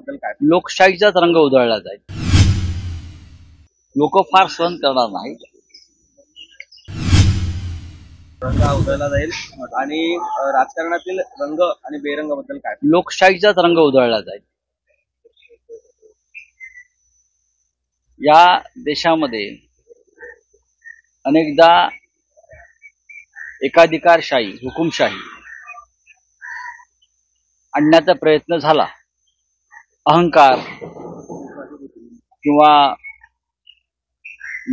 रंगाबद्दल काय? लोकशाहीचाच रंग उधळला जाईल. लोक फार सहन करणार नाहीत. रंग उधळला जाईल आणि राजकारणातील रंग आणि बेरंगाबद्दल काय? लोकशाहीचाच रंग उधळला जाईल. या देशामध्ये अनेकदा एकाधिकारशाही, हुकुमशाही आणण्याचा प्रयत्न झाला. अहंकार किंवा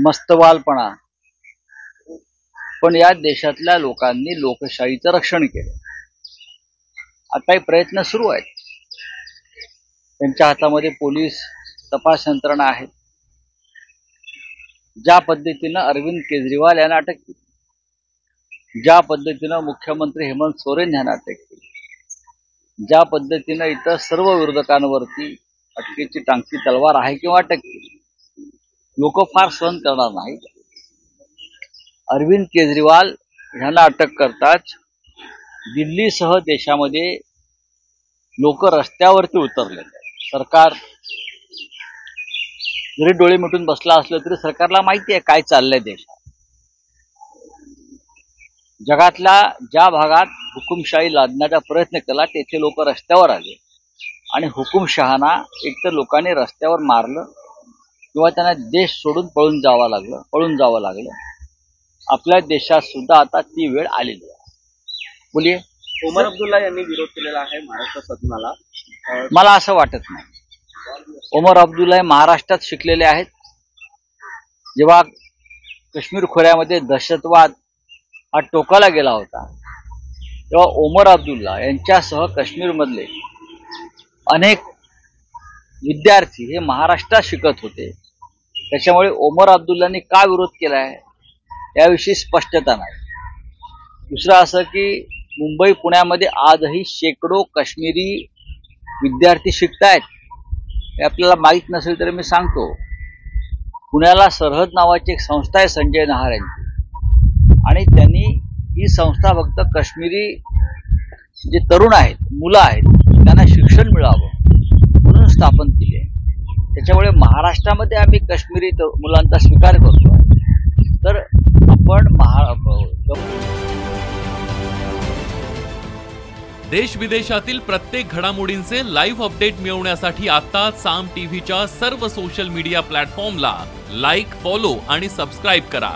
मस्तवालपणा, पण या देशातल्या लोकांनी लोकशाहीचं रक्षण केलं. आता हे प्रयत्न सुरू आहेत. त्यांच्या हातामध्ये पोलीस तपास यंत्रणा आहे. ज्या पद्धतीनं अरविंद केजरीवाल यांना अटक केली, ज्या पद्धतीनं मुख्यमंत्री हेमंत सोरेन यांना अटक केली, ज्या पद्धतीनं इतर सर्व विरोधकांवरती अटकेची टांगती तलवार आहे किंवा अटक केली, लोक फार सहन करणार नाहीत. अरविंद केजरीवाल यांना अटक करताच दिल्लीसह देशामध्ये लोक रस्त्यावरती उतरले. सरकार जरी डोळे मिटून बसला असलं तरी सरकारला माहिती आहे काय चाललंय देशात. जगातल्या ज्या भागात हुकुमशाही लादण्याचा प्रयत्न केला तेथे लोक रस्त्यावर आले आणि हुकुमशहांना एकतर लोकांनी रस्त्यावर मारलं किंवा त्यांना देश सोडून पळून जावं लागलं. आपल्या देशात सुद्धा आता ती वेळ आलेली आहे. बोलिये. ओमर अब्दुल्ला यांनी विरोध केलेला आहे महाराष्ट्र सदनाला. मला असं वाटत नाही. ओमर अब्दुल्ला हे महाराष्ट्रात शिकलेले आहेत. जेव्हा काश्मीर खोऱ्यामध्ये दहशतवाद हा टोकाला गेला होता तेव्हा ओमर अब्दुल्ला यांच्यासह काश्मीरमधले अनेक विद्यार्थी हे महाराष्ट्रात शिकत होते. त्याच्यामुळे ओमर अब्दुल्लांनी का विरोध केलाय याविषयी स्पष्टता नाही. दुसरं असं की मुंबई पुण्यामध्ये आजही शेकडो काश्मीरी विद्यार्थी शिकतायत हे आपल्याला माहीत नसेल तरी मी सांगतो. पुण्याला सरहद नावाची एक संस्था आहे संजय नहार यांची, आणि त्यांनी ही संस्था फक्त काश्मीरी जे तरुण आहेत, मुलं आहेत, त्यांना शिक्षण मिळावं म्हणून स्थापन केली आहे. त्याच्यामुळे महाराष्ट्रामध्ये आम्ही काश्मीरी मुलांचा स्वीकार करतो. तर आपण देश विदेशातील प्रत्येक घडामोडींचे लाईव्ह अपडेट मिळवण्यासाठी आता साम टीव्हीच्या सर्व सोशल मीडिया प्लॅटफॉर्मला लाईक, फॉलो आणि सबस्क्राईब करा.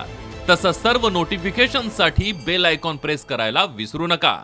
तसंच सर्व नोटिफिकेशनसाठी बेल आयकॉन प्रेस करायला विसरू नका.